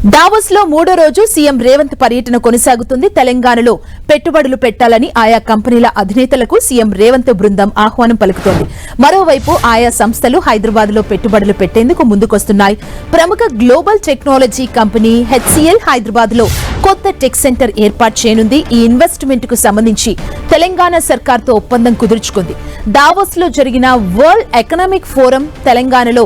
Davos లో మూడో రోజు సీఎం రేవంత్ పర్యటన కొనసాగుతుంది. తెలంగాణలో పెట్టుబడులు పెట్టాలని ఆయా కంపెనీల అధినేతలకు సీఎం రేవంత్ బృందం ఆహ్వానం పలుకుతోంది. మరోవైపు ఆయా సంస్థలు హైదరాబాద్ లో పెట్టుబడులు పెట్టేందుకు ముందుకొస్తున్నాయి. ప్రముఖ global technology company HCL Hyderabad లో కొత్త టెక్ సెంటర్ ఏర్పాటు చేయనుంది. ఈ ఇన్వెస్ట్మెంట్ కు సంబంధించి తెలంగాణ సర్కార్తో ఒప్పందం కుదుర్చుకుంది. దావోస్ లో జరిగిన వరల్డ్ ఎకనామిక్ ఫోరం తెలంగాణలో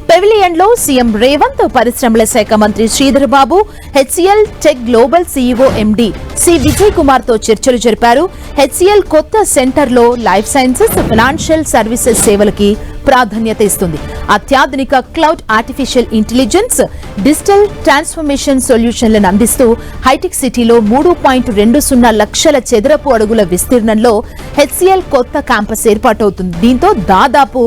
పెవిలియన్ లో సీఎం రేవంత్, పరిశ్రమల శాఖ మంత్రి Sridhar Babu, HCL tech global CEO MD C Vijay Kumar తో చర్చలు జరిపారు. హెచ్సీఎల్ కొత్త సెంటర్ లో లైఫ్ సైన్సెస్, ఫైనాన్షియల్ సర్వీసెస్ సేవలకి ప్రాధాన్యత ఇస్తుంది. అత్యాధునిక cloud, artificial intelligence, digital transformation సొల్యూషన్లను అందిస్తూ హైటెక్ సిటీలో 3.20 లక్షల చదరపు అడుగుల విస్తీర్ణంలో హెచ్సీఎల్ కొత్త క్యాంపస్ ఏర్పాటవుతుంది. దీంతో దాదాపు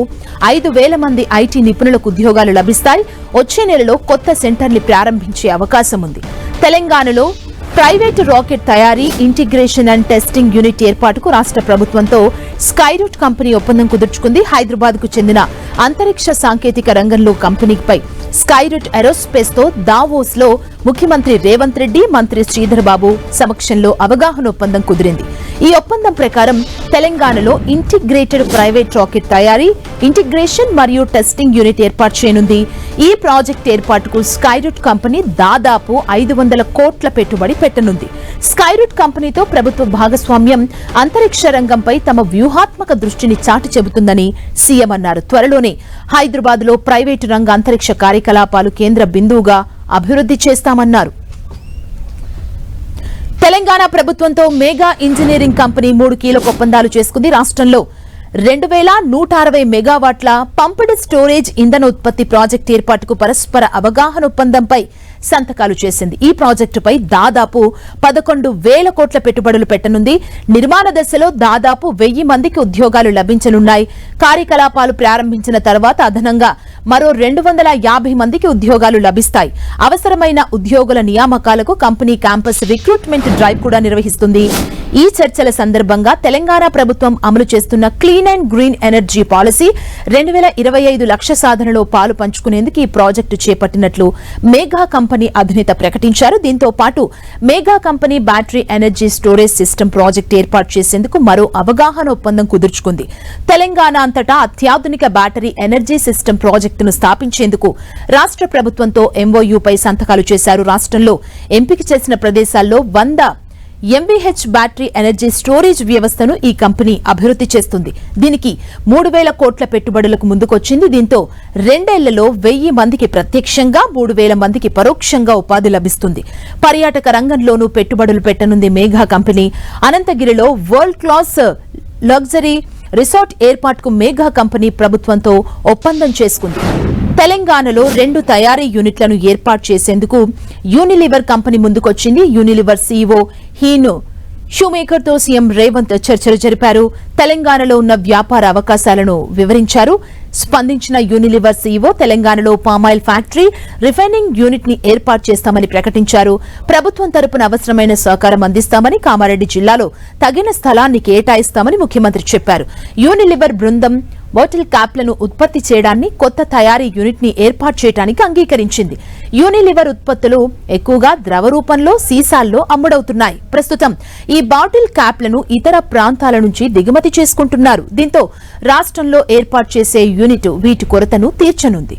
5,000 మంది ఐటీ నిపుణులకు ఉద్యోగాలు లభిస్తాయి. వచ్చే నెలలో కొత్త సెంటర్ ని ప్రారంభించే అవకాశం ఉంది. తెలంగాణలో ప్రైవేటు రాకెట్ తయారీ, ఇంటిగ్రేషన్ అండ్ టెస్టింగ్ యూనిట్ ఏర్పాటుకు రాష్ట్ర ప్రభుత్వంతో స్కైరూట్ కంపెనీ ఒప్పందం కుదుర్చుకుంది. హైదరాబాద్ కు చెందిన అంతరిక్ష సాంకేతిక రంగంలో కంపెనీపై స్కైరూట్ ఏరోస్పేస్ తో దావోస్ లో ముఖ్యమంత్రి రేవంత్ రెడ్డి, మంత్రి శ్రీధర్ బాబు సమక్షంలో అవగాహన ఒప్పందం కుదిరింది. ఈ ఒప్పందం ప్రకారం తెలంగాణలో ఇంటిగ్రేటెడ్ ప్రైవేట్ రాకెట్ తయారీ, ఇంటిగ్రేషన్ మరియు టెస్టింగ్ యూనిట్ ఏర్పాటు చేయనుంది. ఈ ప్రాజెక్ట్ ఏర్పాటుకు స్కైరూట్ కంపెనీ దాదాపు 500 కోట్ల పెట్టుబడి పెట్టనుంది. స్కైరూట్ కంపెనీతో ప్రభుత్వ భాగస్వామ్యం అంతరిక్ష రంగంపై తమ వ్యూహాత్మక దృష్టిని చాటి చెబుతుందని సీఎం అన్నారు. త్వరలోనే హైదరాబాద్ లో ప్రైవేటు రంగ అంతరిక్ష కార్యకలాపాలు కేంద్ర బిందువుగా అభివృద్ధి చేస్తామన్నారు. తెలంగాణ ప్రభుత్వంతో మెగా ఇంజనీరింగ్ కంపెనీ 3 కీలక ఒప్పందాలు చేసుకుంది. రాష్ట్రంలో 2,160 మెగావాట్ల పంప్డ్ స్టోరేజ్ ఇంధన ఉత్పత్తి ప్రాజెక్టు ఏర్పాటుకు పరస్పర అవగాహన ఒప్పందంపై సంతకాలు చేసింది. ఈ ప్రాజెక్టుపై దాదాపు 11,000 కోట్ల పెట్టుబడులు పెట్టనుంది. నిర్మాణ దశలో దాదాపు 1,000 మందికి ఉద్యోగాలు లభించనున్నాయి. కార్యకలాపాలు ప్రారంభించిన తర్వాత అదనంగా మరో 250 మందికి ఉద్యోగాలు లభిస్తాయి. అవసరమైన ఉద్యోగుల నియామకాలకు కంపెనీ క్యాంపస్ రిక్రూట్మెంట్ డ్రైవ్ కూడా నిర్వహిస్తుంది. ఈ చర్చల సందర్భంగా తెలంగాణ ప్రభుత్వం అమలు చేస్తున్న clean and green energy policy 2025 లక్ష్య సాధనలో పాలు పంచుకునేందుకు ఈ ప్రాజెక్టు చేపట్టినట్లు మెగా కంపెనీ అధినేత ప్రకటించారు. దీంతో పాటు mega company battery energy storage system project ఏర్పాటు చేసేందుకు మరో అవగాహన ఒప్పందం కుదుర్చుకుంది. తెలంగాణ అంతటా అత్యాధునిక బ్యాటరీ ఎనర్జీ సిస్టమ్ ప్రాజెక్టును స్థాపించేందుకు రాష్ట్ర ప్రభుత్వంతో ఎంఓయూపై సంతకాలు చేశారు. రాష్ట్రంలో ఎంపిక చేసిన ప్రదేశాల్లో 100 MVH బ్యాటరీ ఎనర్జీ స్టోరేజ్ వ్యవస్థను ఈ కంపెనీ అభివృద్ధి చేస్తుంది. దీనికి 3,000 కోట్ల పెట్టుబడులకు ముందుకొచ్చింది. దీంతో 2 ఏళ్లలో 1,000 మందికి ప్రత్యక్షంగా, 3,000 మందికి పరోక్షంగా ఉపాధి లభిస్తుంది. పర్యాటక రంగంలోనూ పెట్టుబడులు పెట్టనుంది మెగా కంపెనీ. అనంతగిరిలో వరల్డ్ క్లాస్ లగ్జరీ రిసార్ట్ ఏర్పాటుకు మెగా కంపెనీ ప్రభుత్వంతో ఒప్పందం చేసుకుంది. తెలంగాణలో 2 తయారీ యూనిట్లను ఏర్పాటు చేసేందుకు యూనిలివర్ కంపెనీ ముందుకొచ్చింది. యూనిలివర్ సీఈఓ హీను షూమేకర్ తో సీఎం రేవంత్ చర్చలు జరిపారు. తెలంగాణలో ఉన్న వ్యాపార అవకాశాలను వివరించారు. స్పందించిన యూనిలివర్ సీఈఓ తెలంగాణలో పామాయిల్ ఫ్యాక్టరీ, రిఫైనింగ్ యూనిట్ ని ఏర్పాటు చేస్తామని ప్రకటించారు. ప్రభుత్వం తరపున అవసరమైన సహకారం అందిస్తామని, కామారెడ్డి జిల్లాలో తగిన స్థలాన్ని కేటాయిస్తామని ముఖ్యమంత్రి చెప్పారు. యూనిలివర్ బృందం బాటిల్ క్యాప్లను ఉత్పత్తి చేయడాన్ని, కొత్త తయారీ యూనిట్ ని ఏర్పాటు చేయడానికి అంగీకరించింది. యూనిలివర్ ఉత్పత్తులు ఎక్కువగా ద్రవ రూపంలో సీసాల్లో అమ్ముడవుతున్నాయి. ప్రస్తుతం ఈ బాటిల్ క్యాప్లను ఇతర ప్రాంతాల నుంచి దిగుమతి చేసుకుంటున్నారు. దీంతో రాష్ట్రంలో ఏర్పాటు చేసే యూనిట్ వీటి కొరతను తీర్చనుంది.